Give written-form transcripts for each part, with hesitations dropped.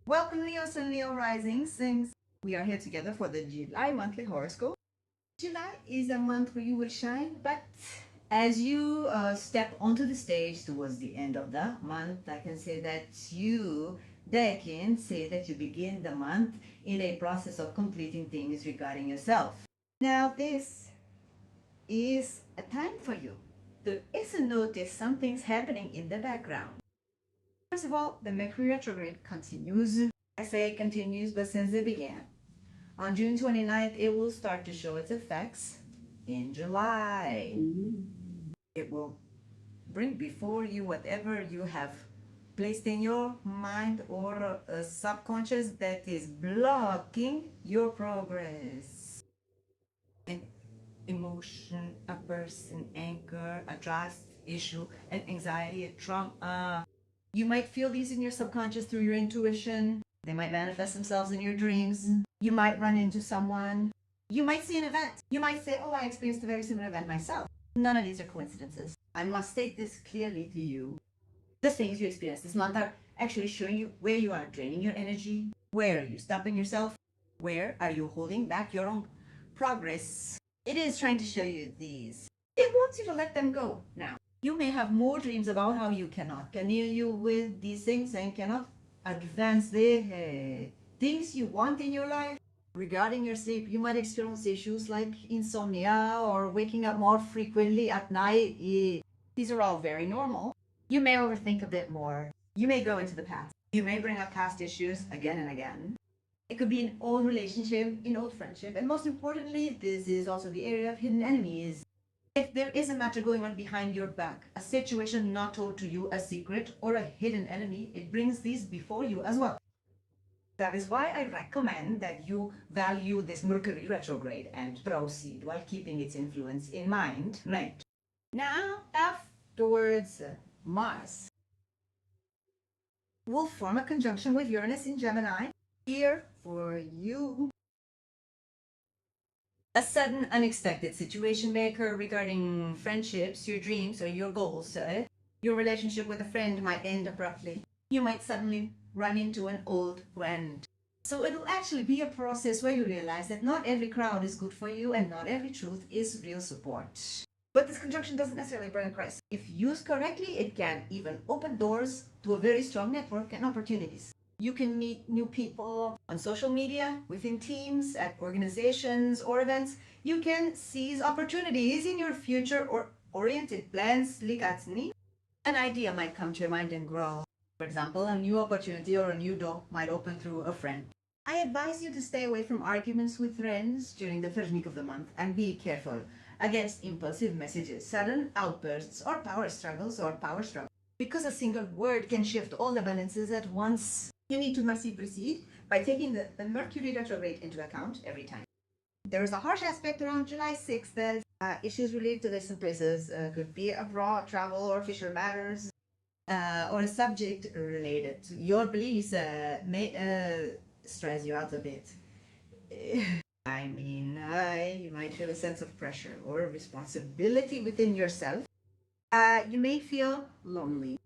Welcome, Leos and Leo Rising Sings. We are here together for the July monthly horoscope. July is a month where you will shine, but as you step onto the stage towards the end of the month, I can say that they can say that you begin the month in a process of completing things regarding yourself. Now, this is a time for you to listen, notice something's happening in the background. First of all, the Mercury retrograde continues. I say continues, but since it began. On June 29th, it will start to show its effects in July. It will bring before you whatever you have placed in your mind or a subconscious that is blocking your progress. An emotion, a person, anger, a trust issue, an anxiety, a trauma. You might feel these in your subconscious through your intuition. They might manifest themselves in your dreams. You might run into someone. You might see an event. You might say, oh, I experienced a very similar event myself. None of these are coincidences. I must state this clearly to you. The things you experience this month are actually showing you where you are draining your energy, where are you stopping yourself, where are you holding back your own progress. It is trying to show you these. It wants you to let them go now. You may have more dreams about how you cannot continue with these things and cannot advance the things you want in your life. Regarding your sleep, you might experience issues like insomnia or waking up more frequently at night. These are all very normal. You may overthink a bit more. You may go into the past. You may bring up past issues again and again. It could be an old relationship, an old friendship, and most importantly, this is also the area of hidden enemies. If there is a matter going on behind your back, a situation not told to you, a secret, or a hidden enemy, it brings these before you as well. That is why I recommend that you value this Mercury retrograde and proceed while keeping its influence in mind. Right. Now, afterwards, Mars will form a conjunction with Uranus in Gemini. Here for you. A sudden, unexpected situation may occur regarding friendships, your dreams, or your goals. Your relationship with a friend might end abruptly. You might suddenly run into an old friend. So it'll actually be a process where you realize that not every crowd is good for you and not every truth is real support. But this conjunction doesn't necessarily burn a crest. If used correctly, it can even open doors to a very strong network and opportunities. You can meet new people on social media, within teams, at organizations or events. You can seize opportunities in your future or oriented plans. An idea might come to your mind and grow. For example, a new opportunity or a new door might open through a friend. I advise you to stay away from arguments with friends during the first week of the month and be careful against impulsive messages, sudden outbursts, or power struggles. Because a single word can shift all the balances at once. You need to mercy proceed by taking the Mercury retrograde into account every time. There is a harsh aspect around July 6th that issues related to distant places could be abroad, travel, or official matters, or a subject related to your beliefs may stress you out a bit. You might feel a sense of pressure or responsibility within yourself. You may feel lonely,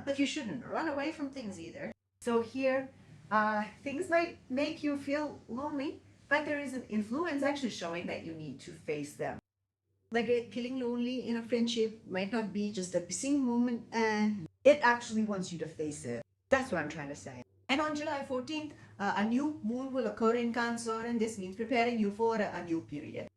but you shouldn't run away from things either. So here, things might make you feel lonely, but there is an influence actually showing that you need to face them. Like feeling lonely in a friendship might not be just a passing moment, and it actually wants you to face it. That's what I'm trying to say. And on July 14th, a new moon will occur in Cancer, and this means preparing you for a new period.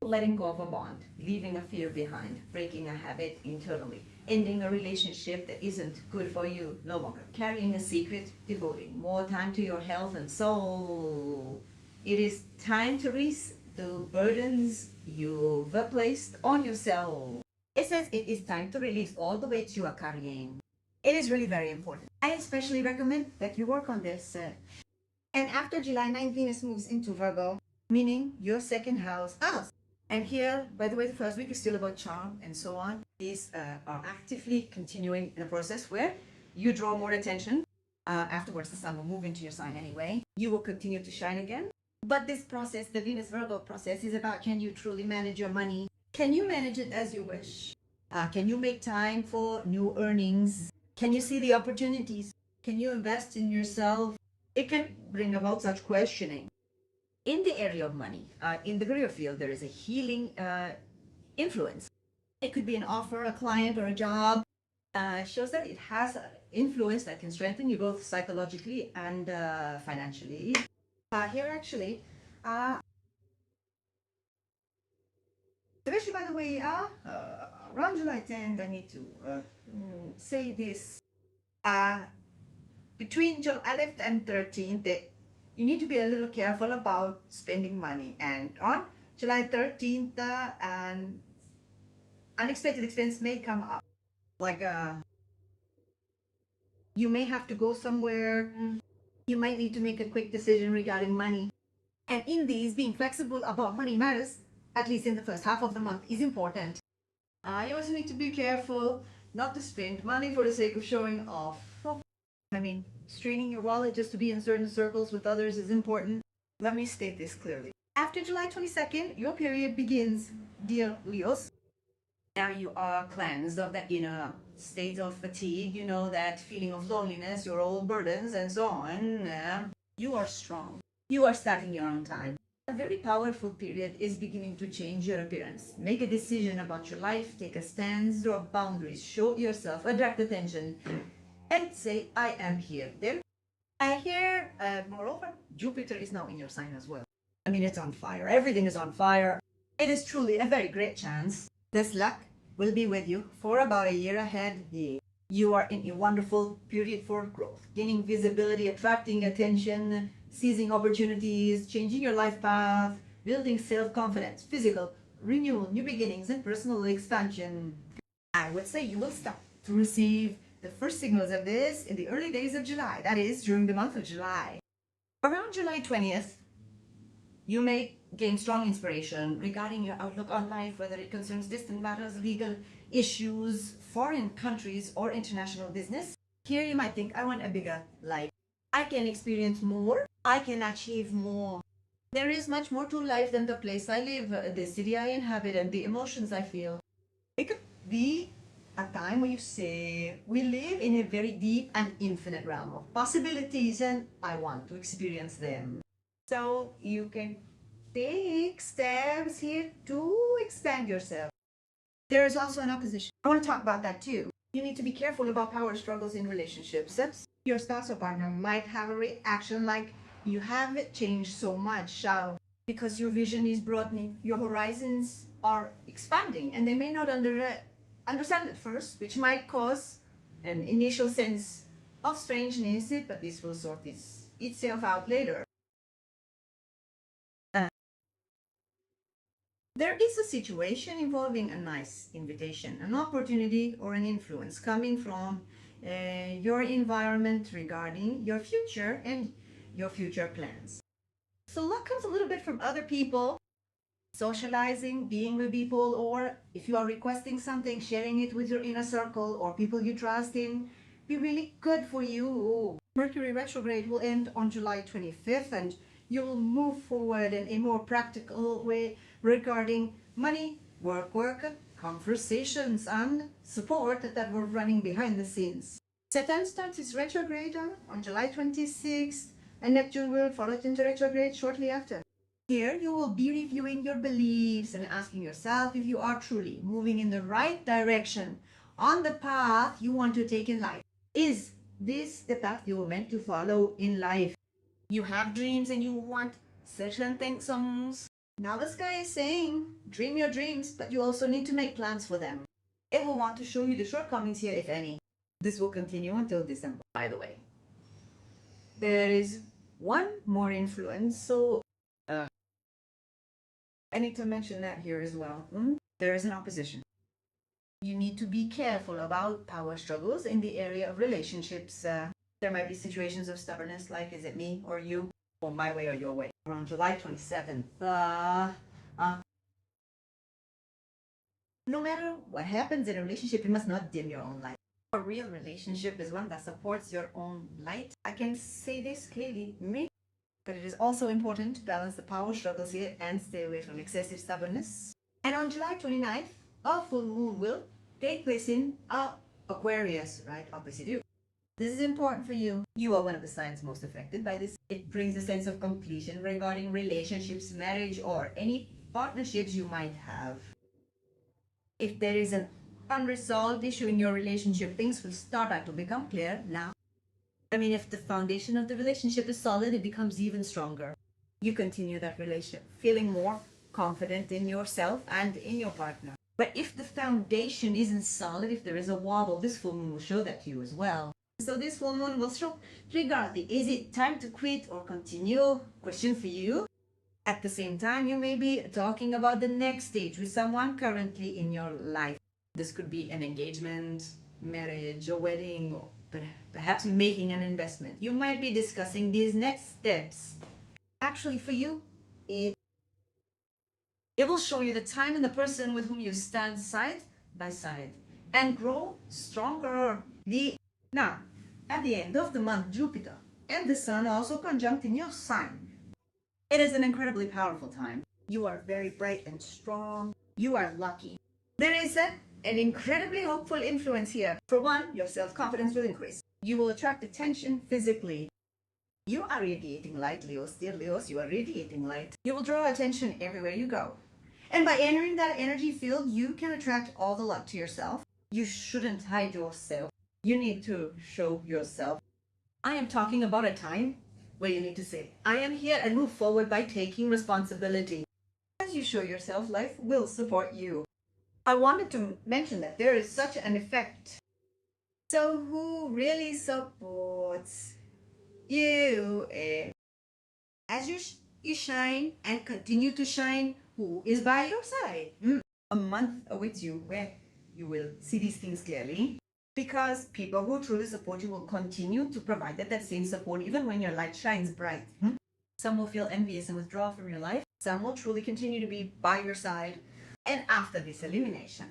Letting go of a bond, leaving a fear behind, breaking a habit internally, ending a relationship that isn't good for you no longer, carrying a secret, devoting more time to your health and soul. It is time to release the burdens you've placed on yourself. It says it is time to release all the weights you are carrying. It is really very important. I especially recommend that you work on this. And after July 9th, Venus moves into Virgo, meaning your second house. And here, by the way, the first week is still about charm and so on. These are actively continuing in a process where you draw more attention. Afterwards, the sun will move into your sign anyway. You will continue to shine again. But this process, the Venus Virgo process, is about, can you truly manage your money? Can you manage it as you wish? Can you make time for new earnings? Can you see the opportunities? Can you invest in yourself? it can bring about such questioning. In the area of money, in the career field, there is a healing influence. It could be an offer, a client, or a job. Shows that it has influence that can strengthen you both psychologically and financially. Here actually, especially by the way, around July 10th, I need to say this. Between July 11th and 13th, you need to be a little careful about spending money. And on July 13th, an unexpected expense may come up. Like you may have to go somewhere. You might need to make a quick decision regarding money. And in these, being flexible about money matters, at least in the first half of the month, is important. You also need to be careful not to spend money for the sake of showing off. I mean, straining your wallet just to be in certain circles with others is important. Let me state this clearly. After July 22nd, your period begins, dear Leos. Now you are cleansed of that inner state of fatigue, you know, that feeling of loneliness, your old burdens, and so on. You are strong. You are starting your own time. A very powerful period is beginning to change your appearance. Make a decision about your life, take a stance, draw boundaries, show yourself, attract attention, and say, I am here. Then, here, moreover, Jupiter is now in your sign as well. I mean, it's on fire. Everything is on fire. It is truly a very great chance. This luck will be with you for about a year ahead. You are in a wonderful period for growth, gaining visibility, attracting attention, seizing opportunities, changing your life path, building self-confidence, physical renewal, new beginnings, and personal expansion. I would say you will start to receive the first signals of this in the early days of July, that is, during the month of July. Around July 20th, you may gain strong inspiration regarding your outlook on life, whether it concerns distant matters, legal issues, foreign countries, or international business. Here you might think, I want a bigger life. I can experience more. I can achieve more. There is much more to life than the place I live, the city I inhabit, and the emotions I feel. It could be a time where you say, we live in a very deep and infinite realm of possibilities, and I want to experience them. So you can take steps here to expand yourself. There is also an opposition. I want to talk about that too. You need to be careful about power struggles in relationships. Your spouse or partner might have a reaction like, you haven't changed so much, because your vision is broadening, your horizons are expanding, and they may not understand at first, which might cause an initial sense of strangeness, but this will sort itself out later. There is a situation involving a nice invitation, an opportunity, or an influence coming from your environment regarding your future and your future plans. So luck comes a little bit from other people, socializing, being with people, or if you are requesting something, sharing it with your inner circle or people you trust in, be really good for you. Mercury retrograde will end on July 25th, and you will move forward in a more practical way regarding money, work, conversations, and support that were running behind the scenes. Saturn starts its retrograde on July 26th, and Neptune will follow it into retrograde shortly after. Here, you will be reviewing your beliefs and asking yourself if you are truly moving in the right direction on the path you want to take in life. Is this the path you were meant to follow in life? You have dreams and you want certain things. Now the sky is saying, dream your dreams, but you also need to make plans for them. It will want to show you the shortcomings here, if any. This will continue until December, by the way. There is one more influence, so I need to mention that here as well. There is an opposition. You need to be careful about power struggles in the area of relationships. There might be situations of stubbornness, like is it me or you, or my way or your way. Around July 27th, no matter what happens in a relationship, you must not dim your own light. A real relationship is one that supports your own light. I can say this clearly, but it is also important to balance the power struggles here and stay away from excessive stubbornness. And on July 29th, a full moon will take place in Aquarius, right opposite you. This is important for you. You are one of the signs most affected by this. It brings a sense of completion regarding relationships, marriage, or any partnerships you might have. If there is an unresolved issue in your relationship, things will start out to become clear now. I mean, if the foundation of the relationship is solid, it becomes even stronger. You continue that relationship feeling more confident in yourself and in your partner. But if the foundation isn't solid, if there is a wobble, this full moon will show that to you as well. So this full moon will show, regardless, is it time to quit or continue? Question for you. At the same time, you may be talking about the next stage with someone currently in your life. This could be an engagement, marriage, a wedding, or perhaps making an investment. You might be discussing these next steps. Actually, for you, it will show you the time and the person with whom you stand side by side and grow stronger. Now, at the end of the month, Jupiter and the Sun also conjunct in your sign. It is an incredibly powerful time. You are very bright and strong. You are lucky. There is an incredibly hopeful influence here. For one, your self-confidence will increase. You will attract attention physically. You are radiating light, Leos. Dear Leos, you are radiating light. You will draw attention everywhere you go. And by entering that energy field, you can attract all the luck to yourself. You shouldn't hide yourself. You need to show yourself. I am talking about a time where you need to say, I am here, and move forward by taking responsibility. As you show yourself, life will support you. I wanted to mention that there is such an effect. So who really supports you? As you shine and continue to shine, who is by your side? A month awaits you where you will see these things clearly. Because people who truly support you will continue to provide that same support even when your light shines bright. Some will feel envious and withdraw from your life. Some will truly continue to be by your side. And after this elimination,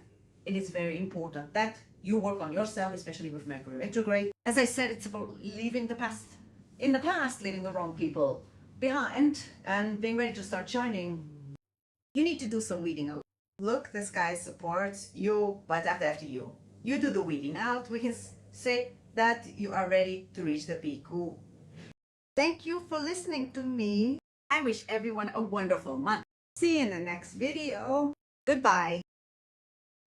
it is very important that you work on yourself, especially with Mercury retrograde. As I said, it's about leaving the past. In the past, leaving the wrong people behind and being ready to start shining. You need to do some weeding out. Look, the sky supports you, but after you. You do the weeding out, we can say that you are ready to reach the peak. Ooh. Thank you for listening to me. I wish everyone a wonderful month. See you in the next video. Goodbye.